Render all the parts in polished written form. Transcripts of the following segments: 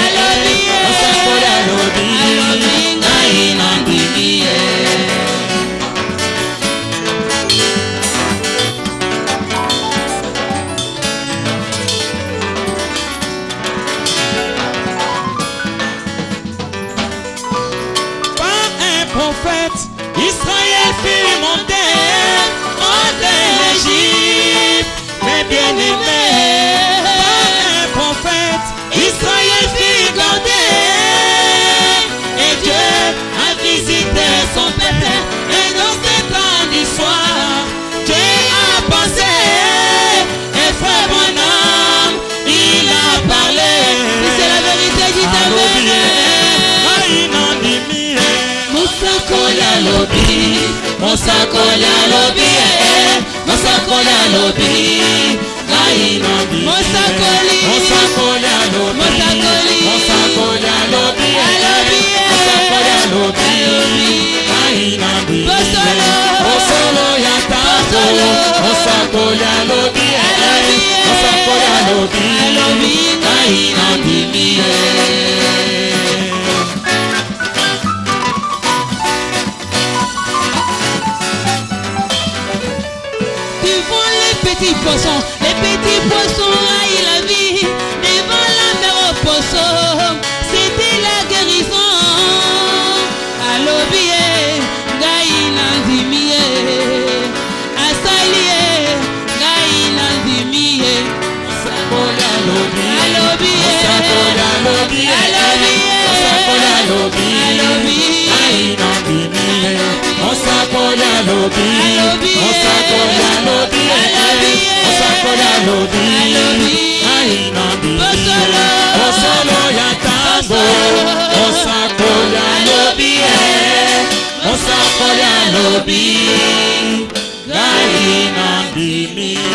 alobi mosakoli alobi ngai nandimi prophète, Israël fut monté l'Égypte, mes bien-aimés. Par un prophète, Israël fut gardé, et Dieu a visité son peuple, et dans ces temps d'histoire, Dieu a pensé, et frère Branham, il a parlé. C'est la vérité, dit Mosakoli alobi, mosakoli alobi, mosakoli alobi, ngai nandimi. Mosakoli alobi, mosakoli alobi, mosakoli alobi, ngai nandimi. Bosolo ya tango, mosakoli alobi, mosakoli alobi, ngai nandimi. Les petits poissons haïssent la vie, devant la mer au poisson, c'était la guérison. Alobié, gaïna ndimié, asalié, gaïna ndimié. Mosakoli alobi, alobié, mosakoli alobi, gaïna ndimié. Mosakoli alobi, mosakoli alobi, mosakoli alobi, gaïna ndimié. Bosolo ya tango, mosakoli alobi, mosakoli alobi, gaïna ndimié.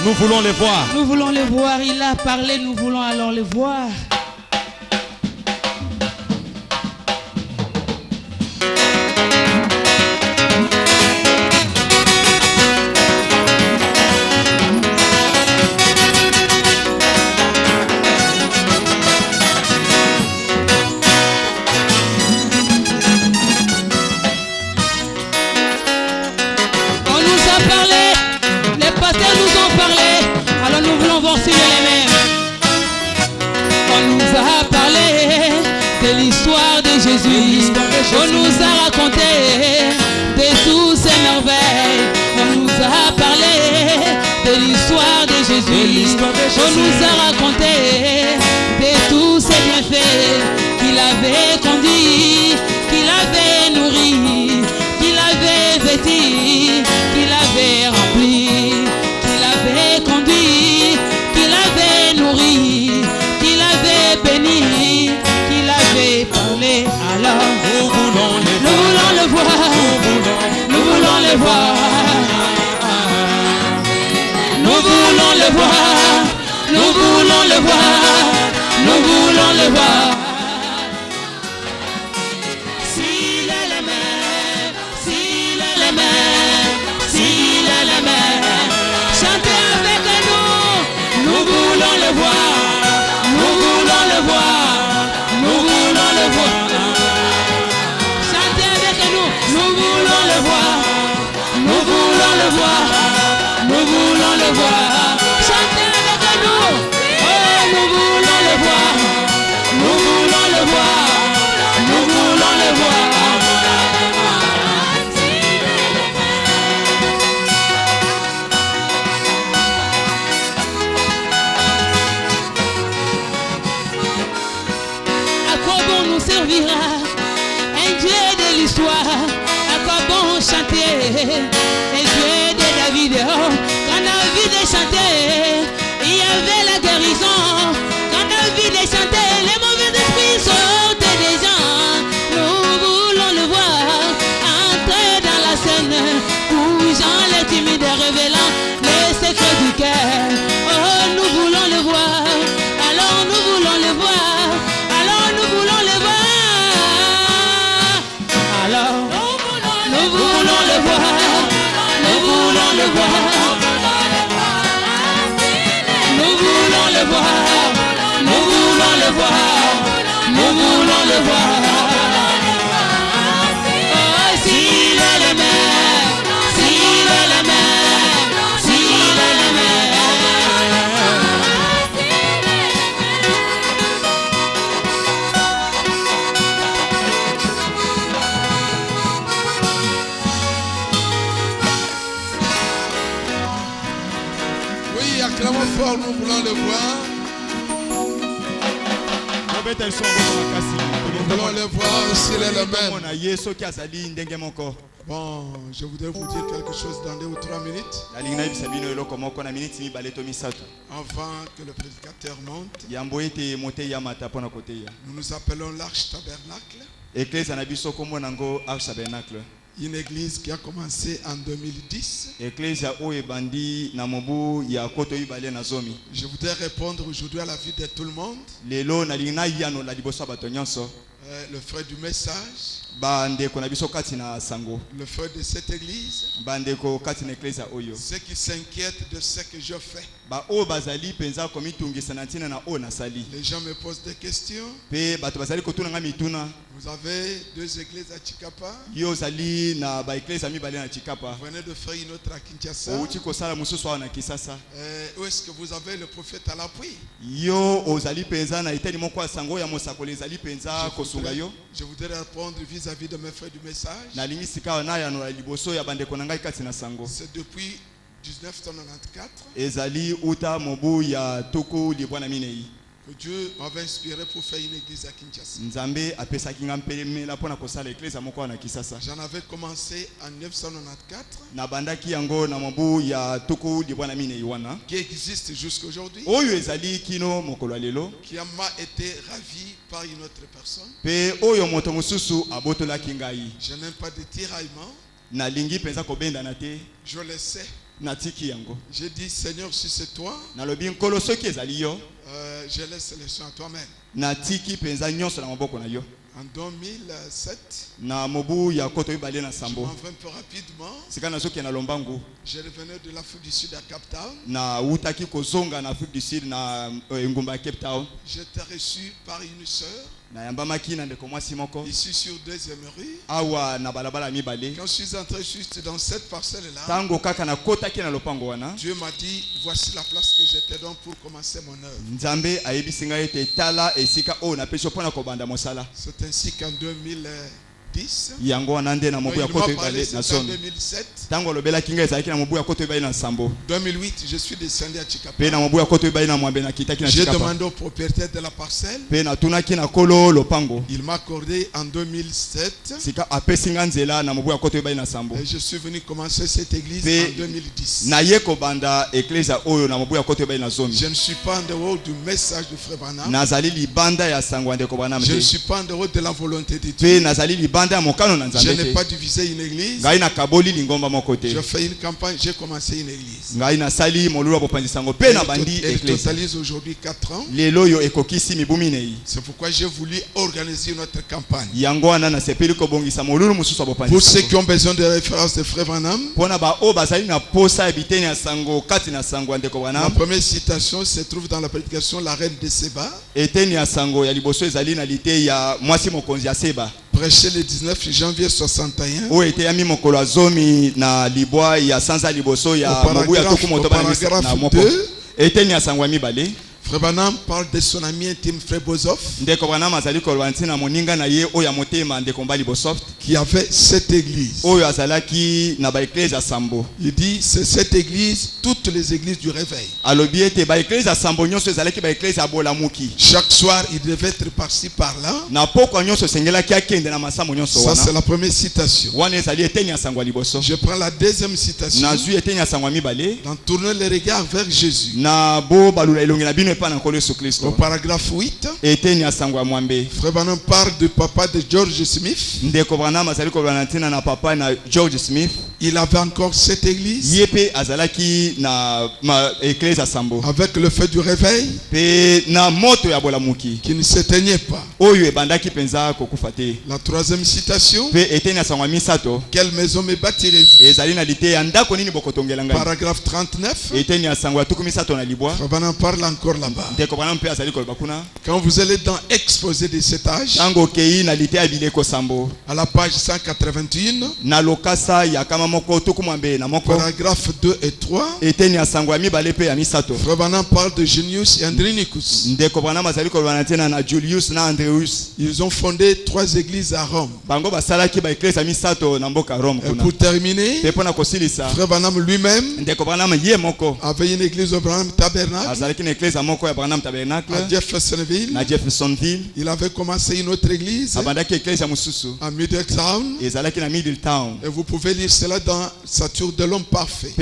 Nous voulons les voir. Nous voulons les voir. Il a parlé, nous voulons alors les voir. Jésus, on nous a raconté de toutes ces merveilles. On nous a parlé de l'histoire de Jésus. On nous a raconté de tous ces bienfaits qu'il avait conduits, qu'il avait nourri, qu'il avait vêtu, qu'il avait rempli, qu'il avait conduit, qu'il avait nourri, qu'il avait béni, qu'il avait parlé. Alors, nous voulons le voir, nous voulons le voir, nous voulons le voir, nous voulons le voir, nous voulons le voir. S'il est la mer, s'il est la mer, s'il est la mer, chantez avec nous, nous voulons le voir, nous voulons le voir, nous voulons le voir. Nous voulons le voir, nous voulons le voir, nous voulons le voir. Chantez avec nous, oh, nous voulons le voir, nous voulons le voir, nous voulons le voir. À quoi bon nous servira un Dieu de l'histoire? Chanter, et Dieu de David, quand David chantait, il y avait la guérison. Quand David chantait, les mauvais esprits sortaient des gens. Nous voulons le voir entrer dans la scène, bougeant les timides et révélant les secrets du cœur. Oh, nous voulons le voir, alors nous voulons le voir, alors nous voulons le voir. Alors, nous voulons le voir, nous voulons le voir, nous voulons le voir, le voir. Nous voulons le voir. Oh, s'il est le même, s'il est le même, s'il est le même. Oui, acclamons fort, nous voulons le voir. Nous voulons le voir s'il est le même. Bon, je voudrais vous dire quelque chose dans 2 ou 3 minutes. Avant que le prédicateur monte, nous nous appelons l'Arche Tabernacle. Une église qui a commencé en 2010. Je voudrais répondre aujourd'hui à la vie de tout le monde. Le frère du message, le frère de cette église, ceux qui s'inquiètent de ce que je fais. Les gens me posent des questions. Vous avez 2 églises à Chikapa. Vous venez de faire une autre à Kinshasa. Où est-ce que vous avez le prophète à l'appui? Je voudrais répondre vis-à-vis de mes frères du message. C'est depuis 1994 que Dieu m'avait inspiré pour faire une église à Kinshasa. J'en avais commencé en 1994, qui existe jusqu'à aujourd'hui, qui m'a été ravi par une autre personne. Je n'aime pas de tiraillement. Je le sais. J'ai dit, Seigneur, si c'est toi, je laisse les choses à toi-même. En 2007, je m'en vais un peu rapidement. Je revenais de l'Afrique du Sud à Cape Town. J'étais reçu par une sœur ici sur 2e rue. Quand je suis entré juste dans cette parcelle-là, Dieu m'a dit, voici la place que je te donne pour commencer mon œuvre. C'est ainsi qu'en 2010, il m'a parlé, c'était en 2007. 2008, je suis descendu à Chikapa. J'ai demandé au propriétaire de la parcelle. Il m'a accordé en 2007. Et je suis venu commencer cette église en 2010. Je ne suis pas en dehors du message de Frère Branham. Je ne suis pas en dehors de la volonté de Dieu. Je n'ai pas divisé une église. Je fais une campagne, j'ai commencé une église. Elle totalise aujourd'hui 4 ans. C'est pourquoi j'ai voulu organiser notre campagne. Pour ceux qui ont besoin de références de Frère Branham, la première citation se trouve dans la prédication La Reine de Séba, prêché le 19 janvier 61. Au paragraphe 2, Frère Branham parle de son ami intime Frère Bozoff, qui avait cette église. Il dit, c'est cette église, toutes les églises du réveil. Chaque soir, il devait être par-ci par-là. Ça, c'est la première citation. Je prends la deuxième citation. Dans tourner les regards vers Jésus. Au paragraphe 8, Frère Branham parle du papa de George Smith. Il avait encore cette église. Avec le feu du réveil qui ne s'éteignait pas. La troisième citation. Quelle maison me bâtirez-vous? Paragraphe 39. On en parle encore là-bas. Quand vous allez dans Exposé de cet âge, à la page 181, paragraphe 2 et 3, Frère Branham parle de Junius et Andronicus. Ils ont fondé 3 églises à Rome. Et pour terminer, Frère Branham lui-même avait une église au Branham Tabernacle à Jeffersonville. Il avait commencé une autre église à Middletown. Et vous pouvez lire cela dans Stature de l'homme parfait.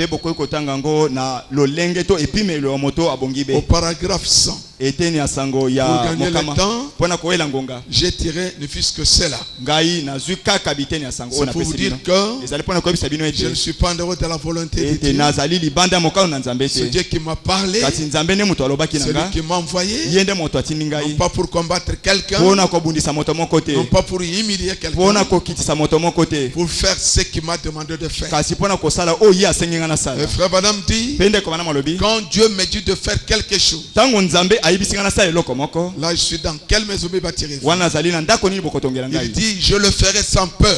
Au paragraphe 100. Pour gagner le temps, j'ai tiré ne fût-ce que cela. C'est pour vous dire que je ne suis pas en dehors de la volonté de Dieu. C'est Dieu qui m'a parlé. C'est lui qui m'a envoyé. Non pas pour combattre quelqu'un. Non pas pour humilier quelqu'un. Pour faire ce qu'il m'a demandé de faire. Le frère Branham dit, quand Dieu me dit de faire quelque chose, là je suis dans quelle maison me bâtirez-vous? Il dit, je le ferai sans peur,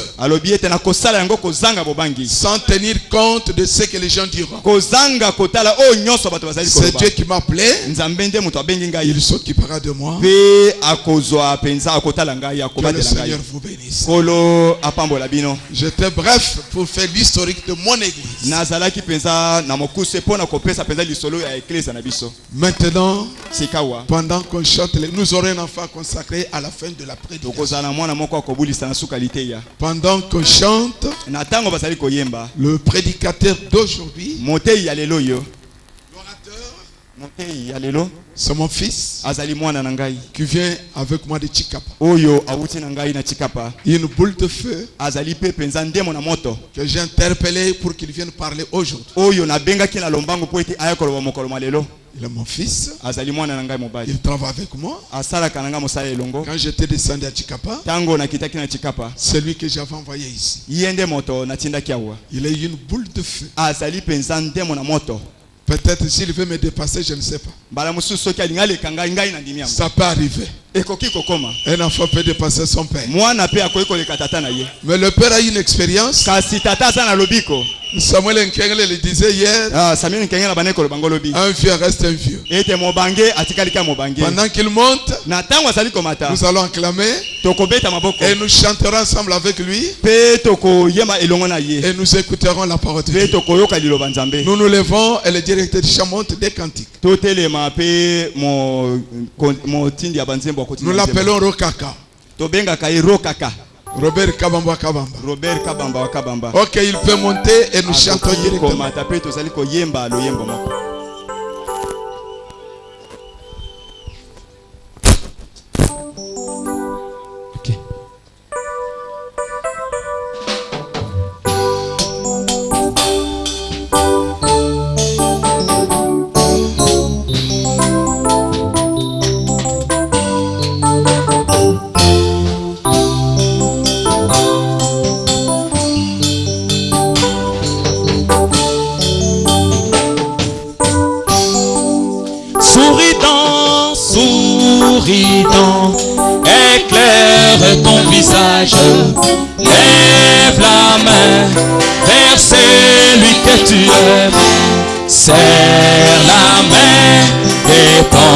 sans tenir compte de ce que les gens diront. C'est Dieu qui m'a appelé. Il s'occupera de moi. Que le Seigneur vous bénisse. J'étais bref pour faire l'historique de mon église. Maintenant, pendant qu'on chante, nous aurons un enfant consacré à la fin de la prédication. Pendant qu'on chante, le prédicateur d'aujourd'hui, l'orateur, c'est mon fils qui vient avec moi de Chikapa. Il y a une boule de feu que j'ai interpellé pour qu'il vienne parler aujourd'hui. Il est mon fils. Il travaille avec moi. Quand j'étais descendu à Chikapa, c'est lui que j'avais envoyé ici. Il a eu une boule de feu. Peut-être s'il veut me dépasser, je ne sais pas. Ça peut arriver. Un enfant peut dépasser son père. Mais le père a eu une expérience. Samuel Nkengele le disait hier. Un vieux reste un vieux. Pendant qu'il monte, nous allons acclamer. Et nous chanterons ensemble avec lui. Et nous écouterons la parole de Dieu. Nous nous levons et le directeur du chant monte des cantiques. Nous l'appelons Rokaka. Robert Kabamba Kabamba. Ok, il peut monter et nous chantons directement. Éclaire ton visage, lève la main vers celui que tu aimes, serre la main de ton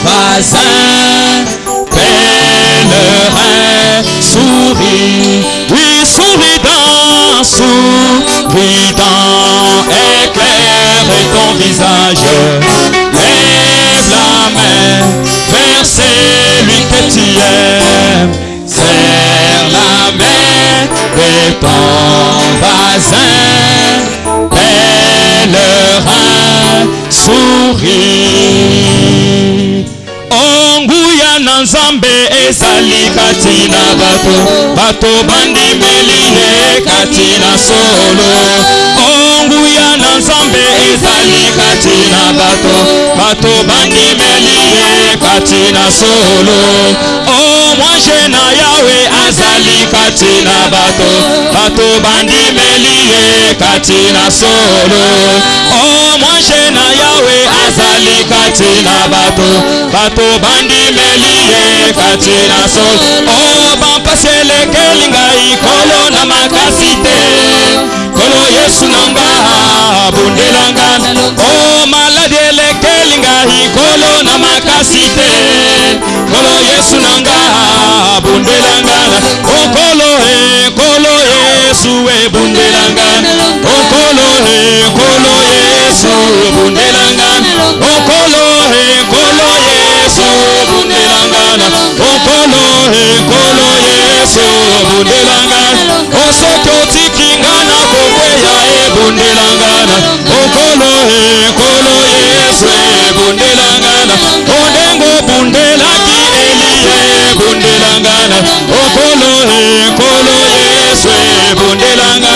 voisin, pèlerin, souris, oui, souridant, éclaire ton visage, lève la main vers celui que tu aimes, serre la main de ton voisin, pèlerin, souris. Onguya na nzambe ezali katina bato bato bandimeli ye katina solo onguya na nzambe ezali katina bato bato bandimeli ye katina solo omwanje na yawe azali katina bato bato bandimeli ye katina solo omwanje na yawe azali katina bato bato bandimeli ye katina solo bampaselekeli ngai kolo na makasi te kolo yesu nanga bundelanga maladi elekeli ngai kolo na makasi te kolo yesu nanga bundelanga kolo yesu bundelanga kolo yesu bundelanga kolo yesu bundelanga kolo yesu bundelanga osoki otikinga na kokweya ebundelanga kolo yesu bundelanga ondengo bundelaki eliye bundelanga kolo yesu bundelanga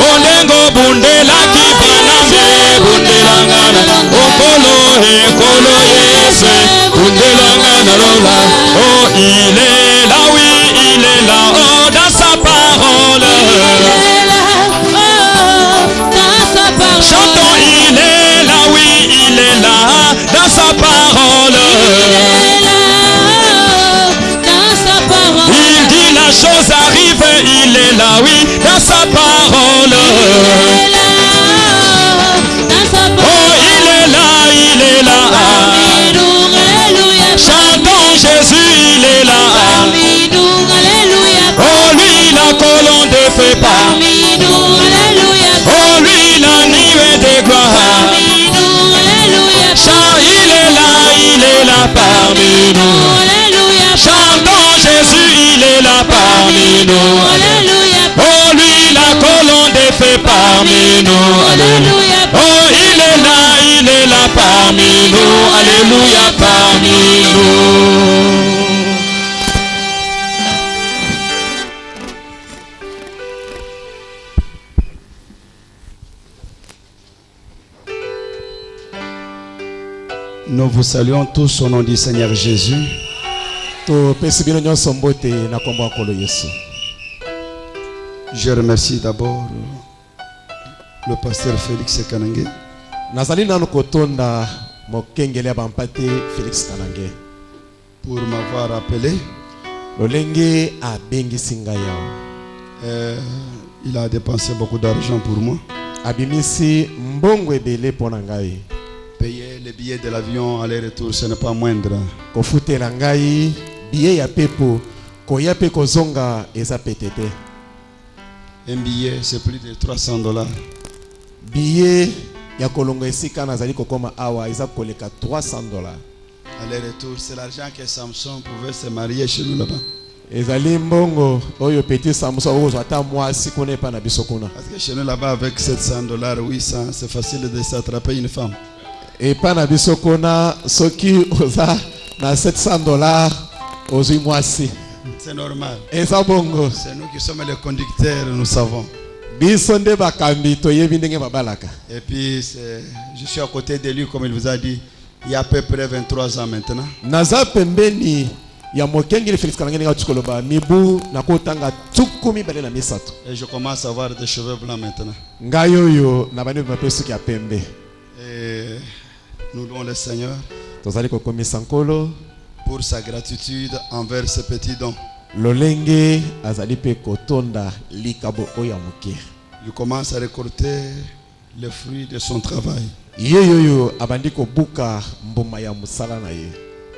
ondengo bundelaki banambe bundelanga kolo yesu bundelanga lola oh il est là oui il est là oh dans sa parole chantons il est là oui il est là dans sa parole il dit la chose arrive il est là oui dans sa parole oh il est là chantons Jésus il est là oh lui la colonne de feu parmi nous oh lui la nuée de gloire chant il est là parmi nous chantons Jésus il est là parmi nous oh lui la colonne de feu parmi nous alléluia oh il est là parmi nous alléluia parmi nous. Nous vous saluons tous au nom du Seigneur Jésus. Je remercie d'abord le pasteur Félix Kanangé pour m'avoir appelé. Il a dépensé beaucoup d'argent pour moi. Payer les billets de l'avion aller-retour, ce n'est pas moindre. Un billet, c'est plus de $300. Billet ya kolongo esika nazali kokoma awa eza koleka $300. Aller-retour, c'est l'argent que Samson pouvait se marier chez nous là-bas. Ezali mbongo oyo petit Samson ozo ata mwasi kone pa na bisokuna. Parce que chez nous là-bas avec $700, 800, c'est facile de s'attraper une femme. Et pa na bisokuna soki oza na $700 ozo mwasi. C'est normal. Eza bongo. C'est nous qui sommes les conducteurs, nous savons. Et puis, je suis à côté de lui, comme il vous a dit, il y a à peu près 23 ans maintenant. Et je commence à avoir des cheveux blancs maintenant. Et nous louons le Seigneur pour sa gratitude envers ce petit don. Lolenge azali pe kotonda likabo oya muke. Il commence à récolter les fruits de son travail. Yeyoyo abandi ko buka mboma ya musala na ye.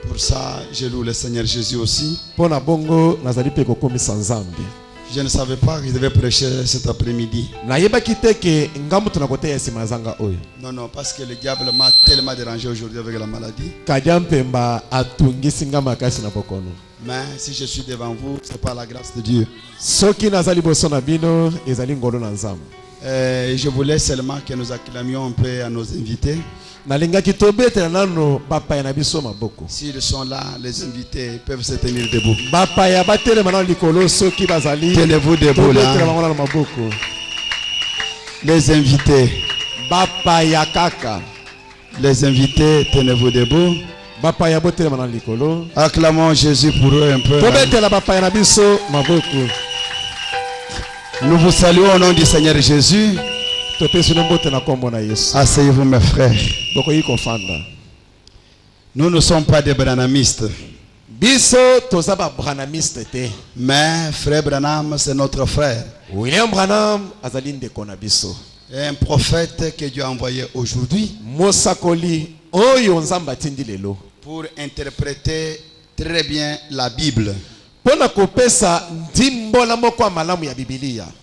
Pour ça, je loue le Seigneur Jésus aussi. Pona bongo nazali pe kokomisa nzambe. Je ne savais pas qu'il devait prêcher cet après-midi. Na yeba kiteke ngambo tunakote ya simazanga oyo. Non, parce que le diable m'a tellement dérangé aujourd'hui avec la maladie. Kadiampemba atungisi ngama kasi na bokono. Mais si je suis devant vous, c'est par la grâce de Dieu. Soki nazali boso na bino ezali ngolo na nzambe. Je voulais seulement que nous acclamions un peu à nos invités. S'ils sont là, les invités peuvent se tenir debout. Tenez-vous debout là. Les invités. Les invités, tenez-vous debout. Acclamons Jésus pour eux un peu. Nous vous saluons au nom du Seigneur Jésus. Asseyez-vous mes frères. Nous ne sommes pas des branhamistes. Mais frère Branham, c'est notre frère. William Branham Un prophète que Dieu a envoyé aujourd'hui pour interpréter très bien la Bible.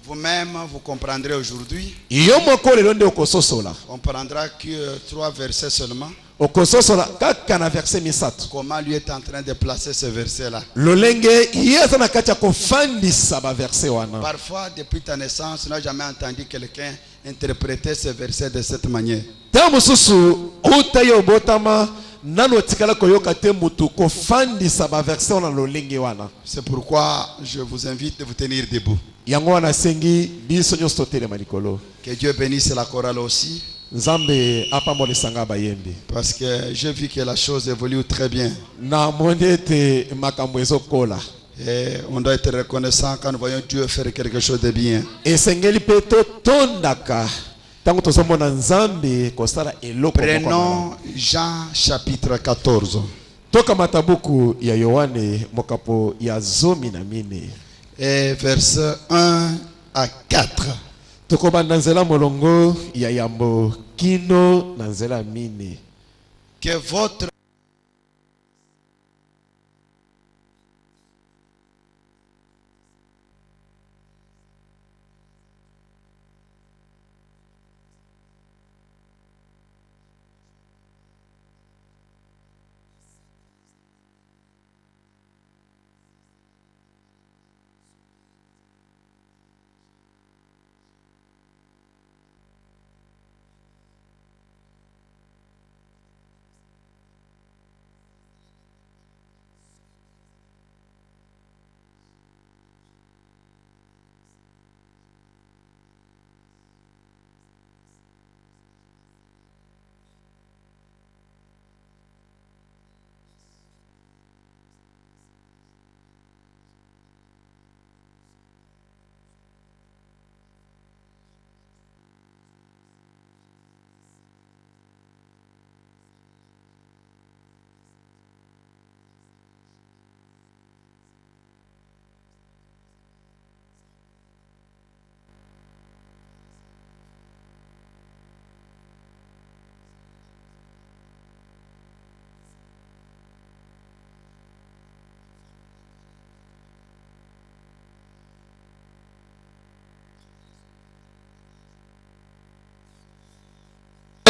Vous-même, vous comprendrez aujourd'hui. On prendra que 3 versets seulement. Comment lui est en train de placer ce verset-là. Parfois, depuis ta naissance, tu n'as jamais entendu quelqu'un interpréter ce verset de cette manière. C'est pourquoi je vous invite de vous tenir debout. Que Dieu bénisse la chorale aussi. Parce que j'ai vu que la chose évolue très bien. Et on doit être reconnaissant quand nous voyons Dieu faire quelque chose de bien. Prenons Jean chapitre 14. Et versets 1 à 4. Que votre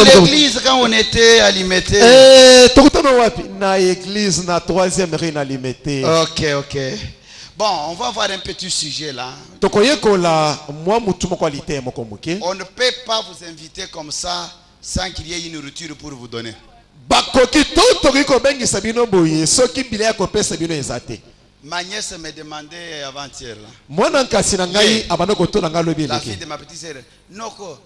l'église, quand on était à Limité. Ok. Bon, on va voir un petit sujet là. On ne peut pas vous inviter comme ça sans qu'il y ait une nourriture pour vous donner. Ma nièce me demandait avant-hier. La fille de ma petite sœur. Noko,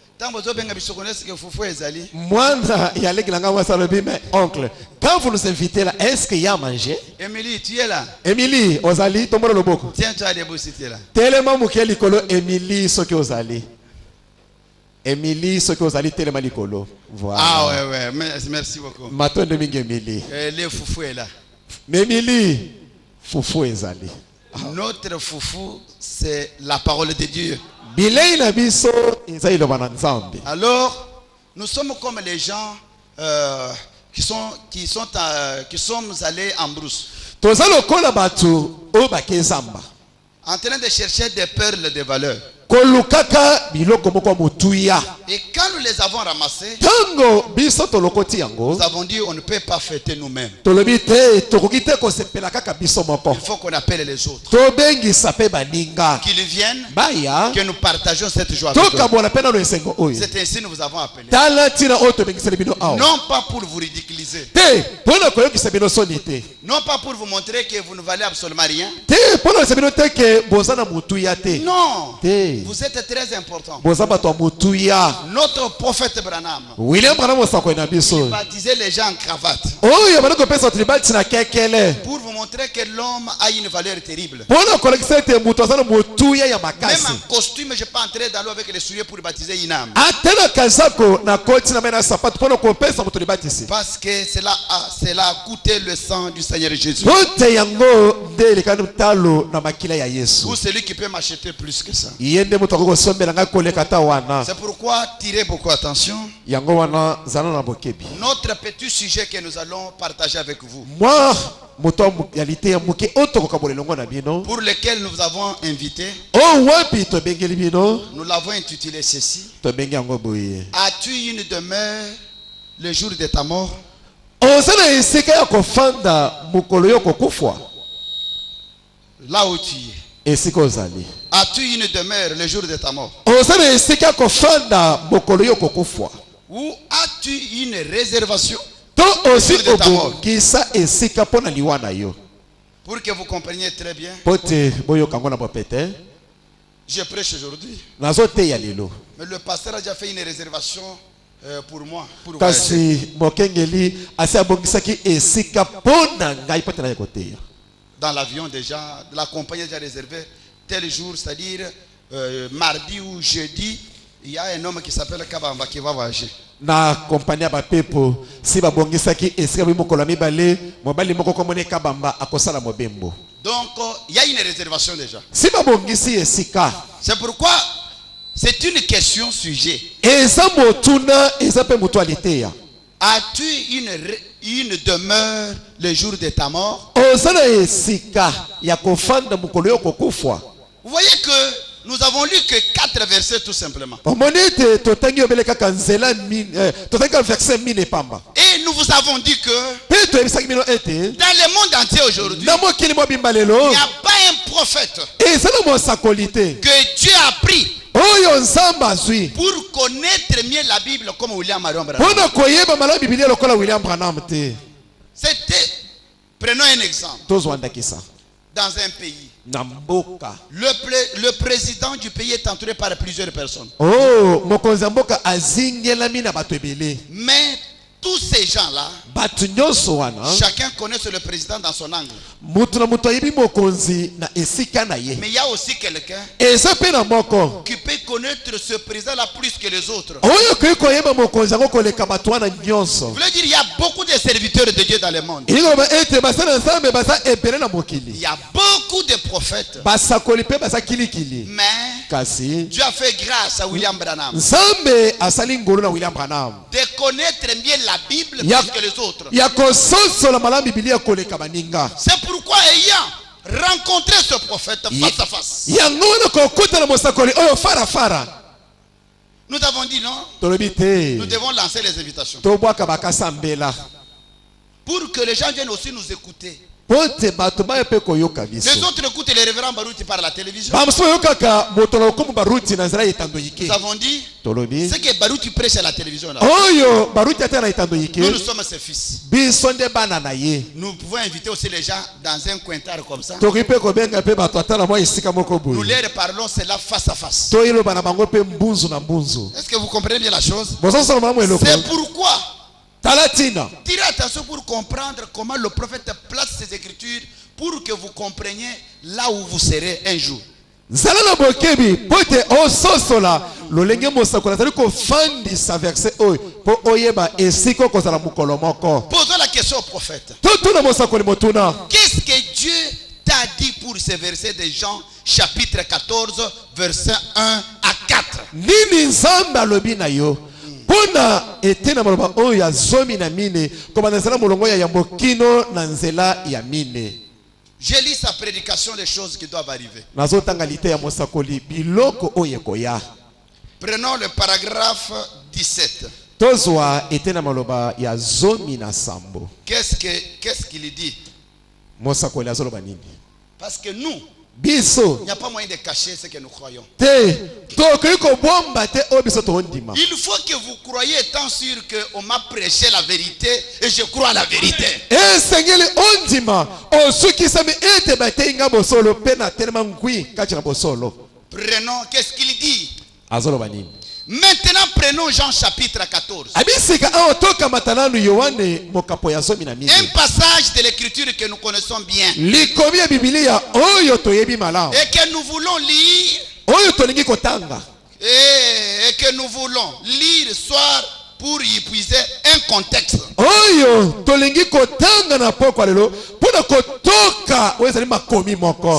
oncle, quand vous nous invitez là, est-ce qu'il y a à manger? Émilie, tu es là? Émilie, Ozali, tombe le boko. Tiens-toi debout si tu es là. Tellement mouké likolo, Émilie, ce que Ozali. Émilie, ce que Ozali, tellement likolo. Voilà. Ah ouais, merci beaucoup. Matin de mingue Émilie. Le foufou est là. Mais Émilie, foufou Ezali. Notre foufou, c'est la parole de Dieu. Alors, nous sommes comme les gens qui sommes allés en brousse. En train de chercher des perles de valeur. Et quand nous les avons ramassés, tango biso tolokoti yango nous avons dit on ne peut pas fêter nous-mêmes. tolobi te tokoki te kosepela kaka biso moko Il faut qu'on appelle les autres, tobengisa pe baninga qu'ils viennent, baya que nous partageons cette joie avec eux. tokabola pe na lo esengo oyo C'est ainsi que nous vous avons appelé. tala ntina oyo tobengiseli bino awa Non pas pour vous ridiculiser, te mpona koyokisa bino soni te non pas pour vous montrer que vous ne valez absolument rien. te mpona kolisa bino te ke boza na motuya te Non, te vous êtes très important. boza bato ya motuya Notre prophète Branham william branham osakoi na biso baptisait les gens en cravate oyo bana kopesa bato libati na kekele pour vous montrer que l'homme a une valeur terrible. mpona kolekisa ete moto aza na motuya ya Même makasi en costume, je peux entrer dans l'eau avec les souliers pour baptiser une âme. ate na kazako na koti na mai na sapato mpona kopesa moto libatisi Parce que cela a coûté le sang du Seigneur Jésus. po te yango nde elekani talo na makila ya yesu Ou celui qui peut m'acheter plus que ça. ye nde moto akoki kosombela ngai koleka ata wana C'est pourquoi tirez beaucoup attention. yango wana zala na bokebi Notre petit sujet que nous allons partager avec vous, mwa moto ya lite ya moke oyo tokokabola elongo na bino pour lequel nous vous avons invité, oyo wapi tobengeli bino nous l'avons intitulé ceci. tobengi yango boye As-tu une demeure le jour de ta mort? oza na esika ya kofanda mokolo yo kokufwa Là où tu es. esika ozali As-tu une demeure le jour de ta mort? oza na esika ya kofanda mokolo yo kokufwa Ou as-tu une réservation to osi Le jour de ta mort. obongisa esika mpo na liwa na yo pour que vous compreniez très bien? mpo te boyoka ngo na bopete Je prêche aujourd'hui, nazoteya lelo mais le pasteur a déjà fait une réservation pour moi, pour voyager. kasi mokengeli asi abongisaki esika mpo na ngai mpo te naye koteya Dans l'avion déjà, la compagnie a déjà réservé tel jour, c'est-à-dire mardi ou jeudi, il y a un homme qui s'appelle Kabamba qui va voyager. na kompani ya bapepo si babongisaki esika bi mokolo ya mibale mobali moko komona ekabamba akosala mobembo Donc, il y a une réservation déjà. si babongisi esika C'est pourquoi c'est une question sujet. eza motuna eza mpe moto aliteya As-tu une demeure le jour de ta mort? oza na esika ya kofanda mokolo yo kokufwa Vous voyez que nous avons lu que 4 versets tout simplement. omoni ete totangi obele kaka nzela totangi kaka verset mine pamba Et nous vous avons dit que mpe toyebisaki bino ete dans le monde entier aujourd'hui, na mokili mobimba il lelo n'y a pas un prophète eza na mosakoli te que Dieu a pris oyo nzambe azwi pour connaître mieux la Bible comme William Marion Branham. mpona koyeba malamu bibilia lokola william branham te C'était, prenons un exemple, tozwa ndakisa dans un pays. na mboka Le président du pays est entouré par plusieurs personnes. oh mokonzi ya mboka azingelami na bato ebele Mais tous ces gens-là, bato nyonso wana chacun connaît le président dans son angle. mutu na mutu ayebi mokonzi na esika na ye Mais il y a aussi quelqu'un eza mpe na moko qui peut connaître ce président-là plus que les autres. oyo okoki koyeba mokonzi yango koleka bato wana nyonso Vous voulez dire, il y a beaucoup de serviteurs de Dieu dans le monde. elingi koloba ete baza na nzambe baza ebele na Il mokili y a beaucoup de prophètes. basakoli mpe baza kilikili Mais kasi Dieu a fait grâce à William Branham nzambe asali ngolu na william branham de connaître mieux la Bible Ya- plus que les autres. ya kososola malamu bibilia koleka baninga C'est pourquoi ayant rencontré ce prophète face à face, yango wana kokuta na mosakoli oyo farafara nous avons dit non, tolobi te nous devons lancer les invitations tobwaka bakasa mbela pour que les gens viennent aussi nous écouter. mpo te bato baya mpe koyoka Les biso autres écoutent les révérends Barouti par la télévision. bamosusu bayokaka moto na lokumu baruti na nzela ya etando yike Nous avons dit, tolobi ce que Barouti prêche à la télévision là, oyo baruti ata na etando yike nous sommes ses fils. biso nde bana na ye Nous pouvons inviter aussi les gens dans un cointar comme ça. tokoki mpe kobenga mpe bato ata na mwa esika moko Nous boye leur parlons cela face à face. toyeloba na bango mpe mbunzu na mbunzu Est-ce que vous comprenez bien la chose? bozosala malamu eloko C'est pourquoi, tala ntina tirez attention pour comprendre comment le prophète place ses écritures pour que vous compreniez là où vous serez un jour. zala na bokebi mpo ete ososola lolenge mosakoli azali kofandisa verse oyo mpo oyeba esika okozala mokolo moko Posons la question au prophète. totuna mosakoli motuna Qu'est-ce que Dieu t'a dit pour ces versets de Jean chapitre 14 verset 1 à 4? nini nzambe alobi na yo mpona ete na maloba oyo ya zomi na mine kobanda nzela molongo ya yambo kino na nzela ya mine Je lis sa prédication des choses qui doivent arriver. nazotanga lite ya mosakoli biloko oyo ekoya Prenons le paragraphe 17. Qu'est-ce qu'il dit? Parce que nous, il n'y a pas moyen de cacher ce que nous croyons. Il faut que vous croyiez étant sûr qu'on m'a prêché la vérité et je crois à la vérité. Prenons, qu'est-ce qu'il dit? Maintenant, prenons Jean chapitre 14. Un passage de l'écriture que nous connaissons bien. Et que nous voulons lire. Et que nous voulons lire soir pour y puiser un contexte.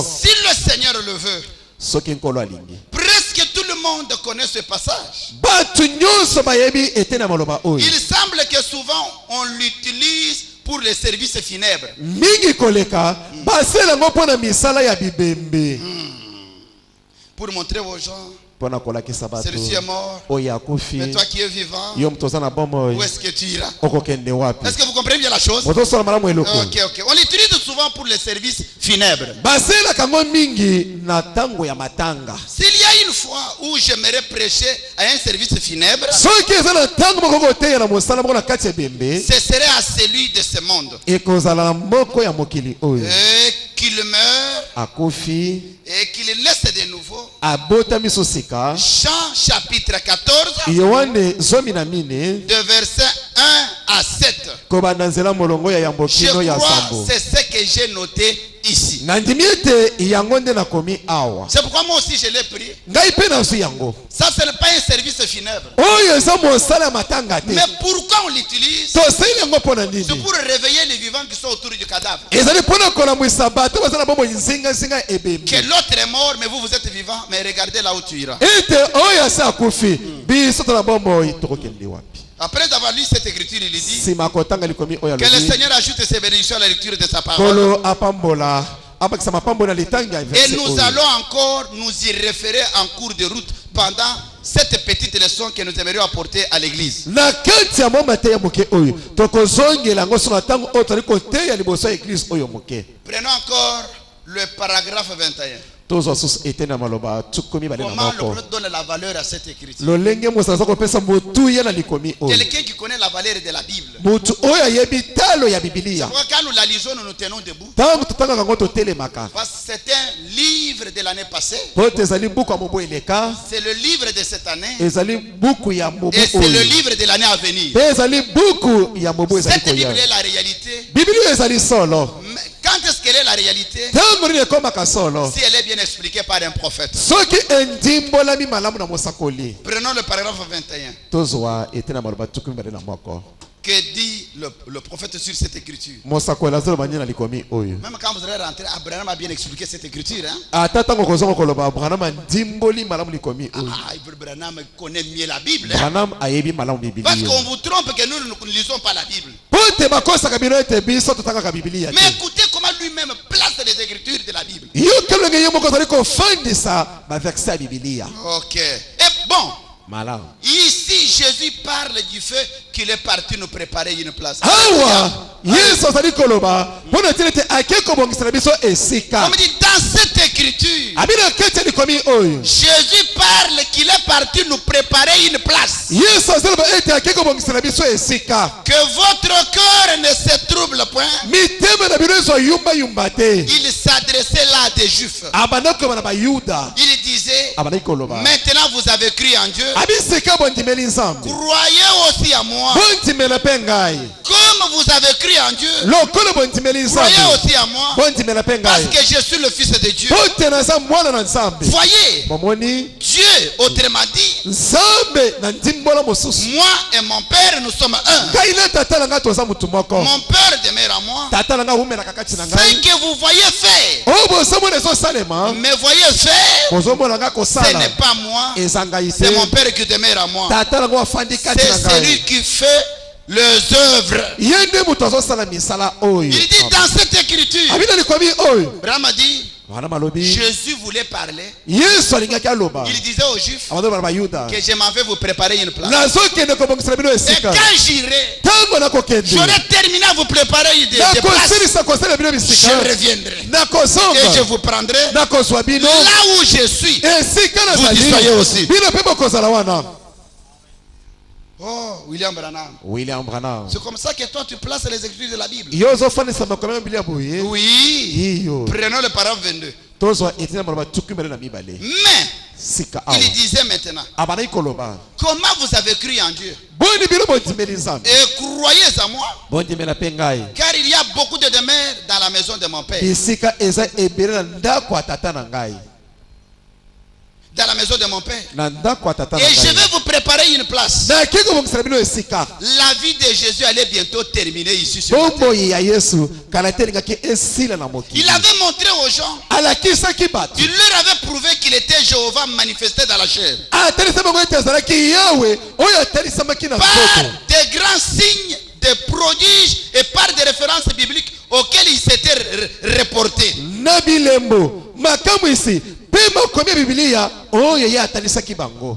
Si le Seigneur le veut, presque tout le monde connaît ce passage. Il semble que souvent on l'utilise pour les services funèbres. Pour montrer aux gens, celui-ci est mort, mais toi qui es vivant, où est-ce que tu iras? Est-ce que vous comprenez bien la chose? Ok. On l'utilise souvent pour les services funèbres. S'il y a une fois où j'aimerais prêcher à un service funèbre, ce serait à celui de ce monde. Et qu'il meurt et qu'il laisse de nouveau. Jean chapitre 14 de verset 1 à 7. Je crois c'est ce que j'ai noté ici. C'est pourquoi moi aussi je l'ai pris. Ça ce n'est pas un service funèbre. Mais pourquoi on l'utilise? C'est pour réveiller les vivants qui sont autour du cadavre. Que l'autre est mort mais vous êtes vivant, mais regardez là où tu iras. Après avoir lu cette écriture, il dit que le Seigneur ajoute ses bénédictions à la lecture de sa parole. Et nous allons encore nous y référer en cours de route pendant cette petite leçon que nous aimerions apporter à l'église. Prenons encore le paragraphe 21. Comment le prophète donne la valeur à cette écriture? Quelqu'un qui connaît la valeur de la Bible. Quand nous la lisons, nous nous tenons debout. Parce que c'est un livre de l'année passée. C'est le livre de cette année. Et c'est le livre de l'année à venir. Cette Bible est la réalité. Quand est-ce qu'elle est la réalité? Si elle est bien expliquée par un prophète. Prenons le paragraphe 21. Que dit le prophète sur cette écriture? Même quand vous allez rentrer, Abraham a bien expliqué cette écriture. Abraham connaît mieux la Bible. Parce qu'on vous trompe que nous ne lisons pas la Bible. Mais écoutez comment lui-même place les écritures de la Bible. Ok. Et bon. Ici, Jésus parle du fait qu'il est parti nous préparer une place. On me dit dans cette écriture, Jésus parle qu'il est parti nous préparer une place. Que votre cœur ne se trouble point. Il s'adressait là à des Juifs. Il disait, maintenant vous avez cru en Dieu. Croyez aussi à moi. Comme vous avez cru en Dieu, croyez aussi à moi. Parce que je suis le Fils de Dieu. Voyez, Dieu, autrement dit, moi et mon Père, nous sommes un. Mon Père demeure en moi. Ce que vous voyez faire, mais voyez faire, ce n'est pas moi, c'est mon Père qui demeure en moi. C'est celui qui fait les œuvres. Il dit dans cette écriture, Abraham a dit, Jésus voulait parler. Il disait aux Juifs que je m'en vais vous préparer une place. Et quand j'irai, j'aurai terminé à vous préparer des places. Je reviendrai. Et je vous prendrai là où je suis. Vous y soyez aussi. Oh, William Branham. C'est comme ça que toi tu places les écritures de la Bible. Oui. Prenons le paragraphe 22. Mais il disait maintenant, comment vous avez cru en Dieu et croyez en moi, car il y a beaucoup de demeures dans la maison de mon père. Dans la maison de mon père. Et je vais vous préparer une place. La vie de Jésus allait bientôt terminer ici sur la terre. Il avait montré aux gens. Il leur avait prouvé qu'il était Jéhovah manifesté dans la chair. Par des grands signes, des prodiges et par des références bibliques auxquelles il s'était reporté.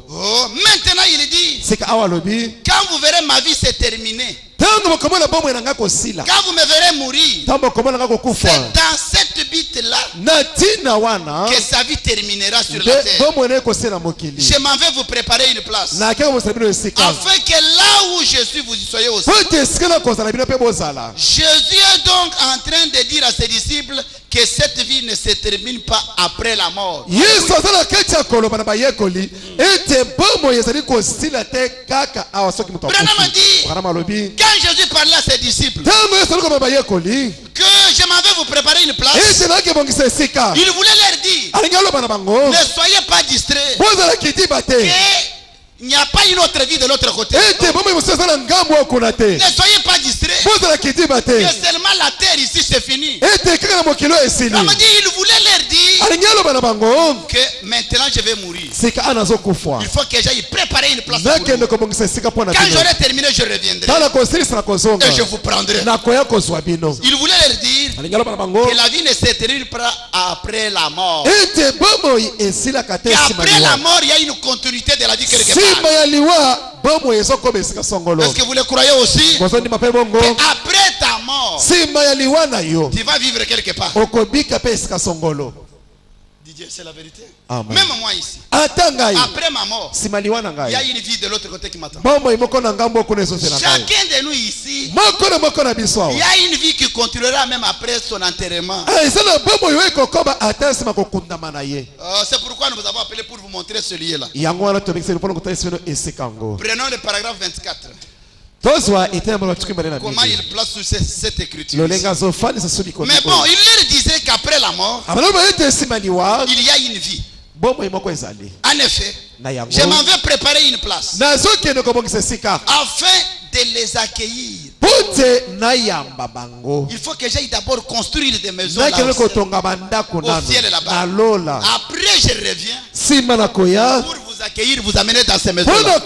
Oh, maintenant il dit, quand vous verrez ma vie c'est terminé, quand vous me verrez mourir, c'est dans cette bite là que sa vie terminera sur la terre. Je m'en vais vous préparer une place, afin que là où je suis vous y soyez aussi. Jésus est donc en train de dire à ses disciples que cette vie ne se termine pas après la mort. Quand Jésus parlait à ses disciples que je m'en vais vous préparer une place, il voulait leur dire, ne soyez pas distraits, il n'y a pas une autre vie de l'autre côté. Ne soyez pas distraits que seulement la terre ici c'est fini. Il voulait leur dire que maintenant je vais mourir. Il faut que j'aille préparer une place pour vous. Quand j'aurai terminé je reviendrai et je vous prendrai. Il voulait leur dire que la vie ne se termine pas après la mort. Qu'après la mort il y a une continuité de la vie quelque part. Est-ce que vous le croyez aussi? Après ta mort, tu vas vivre quelque part. Didier, c'est la vérité. Amen. Même moi ici. Après ma mort, il y a une vie de l'autre côté qui m'attend. Chacun de nous ici, il y a une vie qui continuera même après son enterrement. C'est pourquoi nous vous avons appelé pour vous montrer ce lieu-là. Prenons le paragraphe 24. Comment il place sous cette écriture. Mais bon, il leur disait qu'après la mort, il y a une vie. En effet, je m'en vais préparer une place afin de les accueillir. Il faut que j'aille d'abord construire des maisons là au ciel là-bas. Après je reviens pour vous accueillir, vous amener dans ces maisons-là.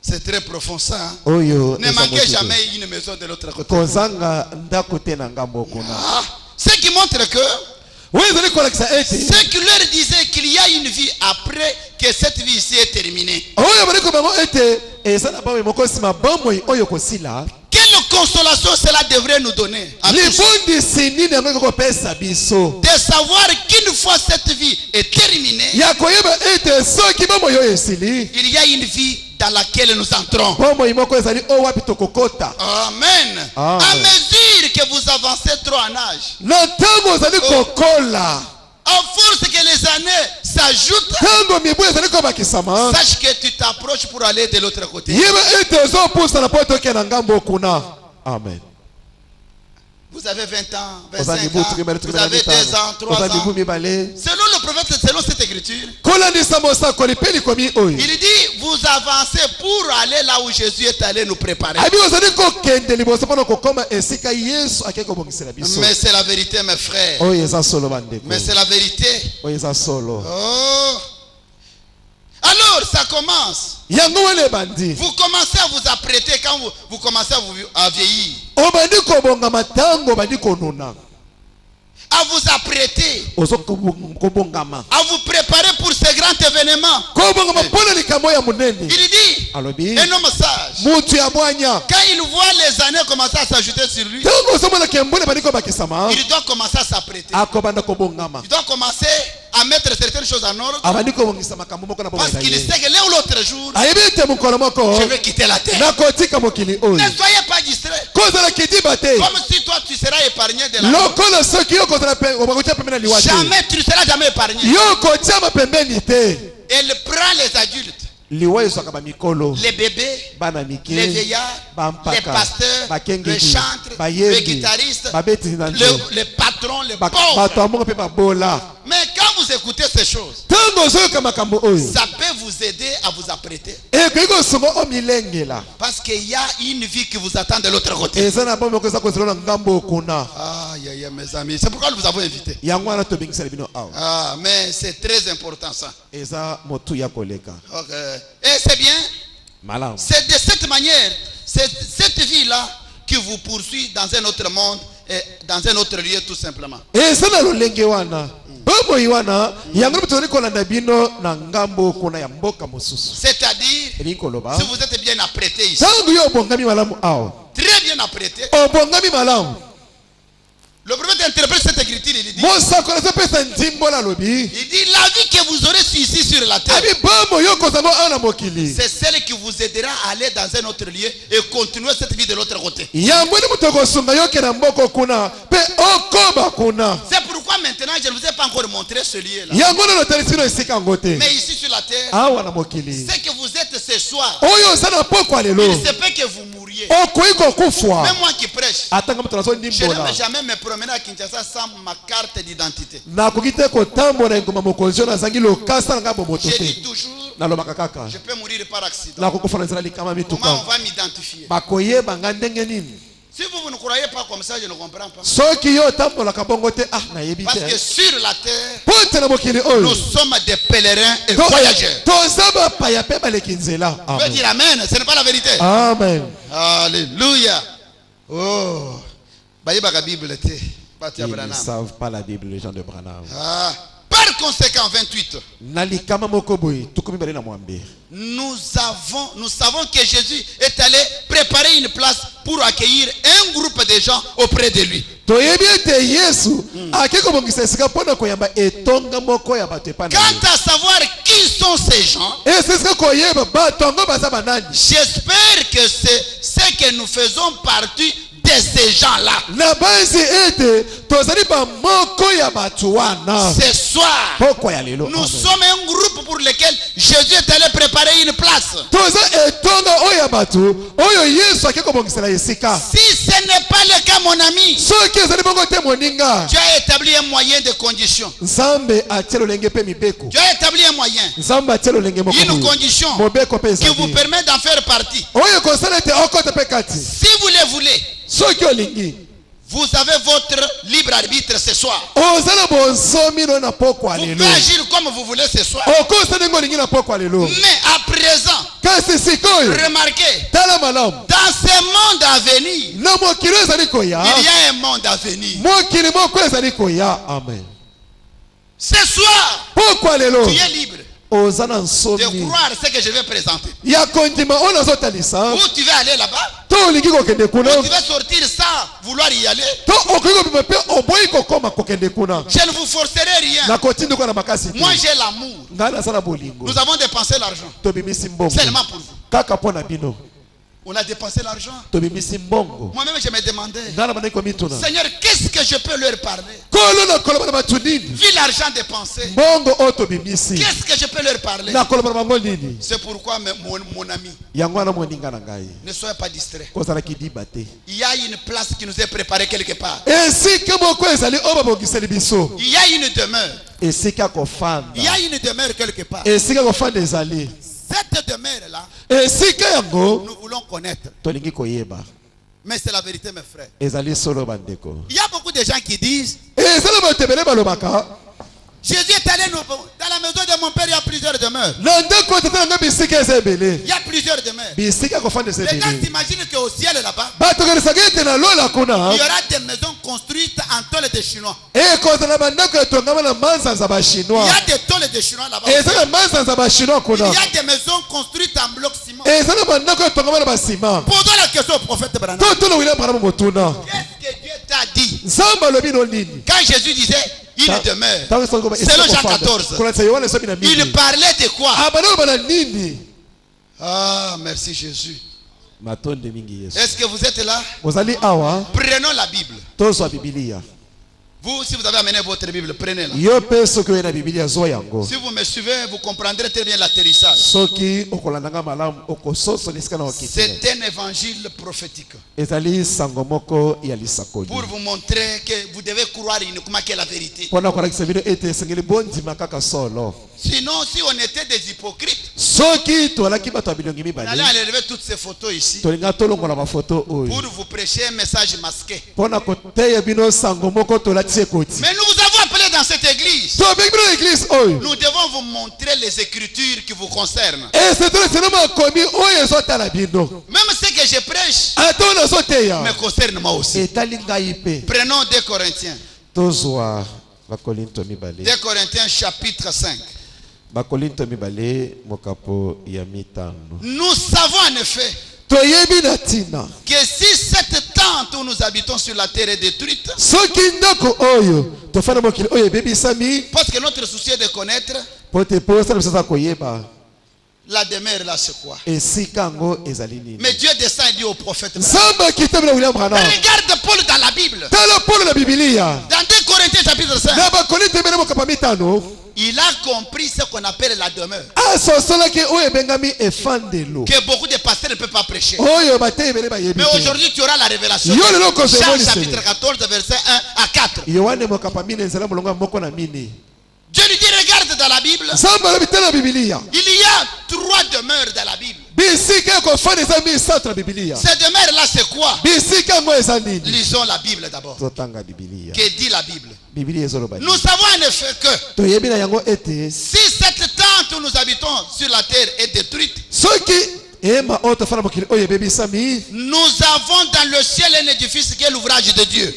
C'est très profond ça. Hein? Ne manquez jamais une maison de l'autre côté. Ce qui montre que ce qui leur disait qu'il y a une vie après que cette vie ici est terminée. Quelle consolation cela devrait nous donner de savoir qu'une fois cette vie est terminée, il y a une vie dans laquelle nous entrons. Amen. À mesure que vous avancez trop en âge, à force que les années s'ajoutent, sache que tu t'approches pour aller de l'autre côté. Amen. Vous avez 20 ans, 25 ans, vous avez 2 ans, 3 ans. Selon le prophète, selon cette écriture, il dit, vous avancez pour aller là où Jésus est allé nous préparer. Mais c'est la vérité, mes frères. Mais c'est la vérité. Oh. Alors ça commence. Vous commencez à vous apprêter quand vous commencez à vieillir. à vous apprêter, à vous préparer pour ce grand événement. Il dit, un homme sage, quand il voit les années commencer à s'ajouter sur lui, il doit commencer à s'apprêter. Il doit commencer à mettre certaines choses en ordre, parce qu'il sait que l'un ou l'autre jour, je vais quitter la terre. Ne soyez pas distrait, comme si toi tu seras épargné de la mort. Jamais, tu ne seras jamais épargné. Elle prend les adultes, les bébés, les vieillards, les pasteurs, les chantres, les guitaristes, les patrons, les pauvres. Mais quand vous écoutez ces choses, ça peut vous aider à vous apprêter. Parce qu'il y a une vie qui vous attend de l'autre côté. Ah, mes amis, c'est pourquoi nous vous avons invité. Ah, mais c'est très important ça. Okay. Et c'est bien. C'est de cette manière, c'est cette vie-là qui vous poursuit dans un autre monde et dans un autre lieu tout simplement. C'est-à-dire, si vous êtes bien apprêté ici, très bien apprêté, le prophète interprète cette écriture, il dit, la vie que vous aurez ici sur la terre, c'est celle qui vous aidera à aller dans un autre lieu et continuer cette vie de l'autre côté. C'est pourquoi maintenant je ne vous ai pas encore montré ce lieu-là. Mais ici sur la terre, c'est que vous êtes ce soir, il se peut que vous mouriez. Même moi qui prêche, je n'aime jamais me promener à Kinshasa sans ma carte d'identité. Je dis toujours, je peux mourir par accident. Comment on va m'identifier? Si vous ne croyez pas comme ça, je ne comprends pas. Parce que sur la terre, nous sommes des pèlerins et voyageurs. Vous pouvez dire amen, ce n'est pas la vérité. Amen. Alléluia. Oh. Ils ne savent pas la Bible, les gens de Branham. Par conséquent, 28. Nous savons que Jésus est allé préparer une place pour accueillir un groupe de gens auprès de lui. Quant à savoir qui sont ces gens, j'espère que c'est ce que nous faisons partie de ces gens-là. Ce soir, nous sommes un groupe pour lequel Jésus est allé préparer une place. Si ce n'est pas le cas, mon ami, tu as établi un moyen de condition. Tu as établi un moyen, une condition qui vous permet d'en faire partie. Si vous le voulez, vous avez votre libre arbitre ce soir. Vous pouvez agir comme vous voulez ce soir. Mais à présent, remarquez, dans ce monde à venir, il y a un monde à venir. Ce soir, tu es libre de croire ce que je vais présenter. Où tu veux aller là-bas? Où tu veux sortir sans vouloir y aller? Je ne vous forcerai rien. Moi j'ai l'amour. Nous avons dépensé l'argent seulement pour vous. On a dépensé l'argent. Moi-même je me demandais, Seigneur, qu'est-ce que je peux leur parler? Vu l'argent dépensé, qu'est-ce que je peux leur parler? C'est pourquoi mon ami, ne soyez pas distrait. Il y a une place qui nous est préparée quelque part. Il y a une demeure. Il y a une demeure quelque part. Cette demeure-là, nous voulons connaître. Mais c'est la vérité, mes frères. Il y a beaucoup de gens qui disent, Jésus est allé dans la maison de mon père, il y a plusieurs demeures. Il y a plusieurs demeures. Les gars s'imaginent qu'au ciel là-bas, il y aura des maisons construites en tôle de Chinois. Il y a des tôles de Chinois là-bas. Il y a des maisons construites en bloc ciment. Posons la question au prophète Branham. Qu'est-ce que Dieu t'a dit? Quand Jésus disait il demeure, selon Jean 14, il parlait de quoi? Ah, merci Jésus. Est-ce que vous êtes là? Prenons la Bible. Vous, si vous avez amené votre Bible, prenez-la. Si vous me suivez, vous comprendrez très bien l'atterrissage. C'est un évangile prophétique. Pour vous montrer que vous devez croire uniquement que la vérité. Sinon, si on était des hypocrites, on allait enlever toutes ces photos ici pour vous prêcher un message masqué. Mais nous vous avons appelé dans cette église. Nous devons vous montrer les écritures qui vous concernent. Même ce que je prêche me concerne moi aussi. Prenons 2 Corinthiens. 2 Corinthiens chapitre 5. Nous savons en effet que si cette tente où nous habitons sur la terre est détruite, parce que notre souci est de connaître, la demeure là c'est quoi? Mais Dieu descend et dit au prophète, regarde Paul dans la Bible. Dans 2 Corinthiens chapitre 5, il a compris ce qu'on appelle la demeure. Que beaucoup de pasteurs ne peuvent pas prêcher. Mais aujourd'hui tu auras la révélation. Jean chapitre 14 verset 1 à 4. Dieu lui dit regarde dans la Bible. Il y a 3 demeures dans la Bible. Ces demeures là c'est quoi? Lisons la Bible d'abord. Que dit la Bible? Nous savons en effet que si cette tente où nous habitons sur la terre est détruite, nous avons dans le ciel un édifice qui est l'ouvrage de Dieu.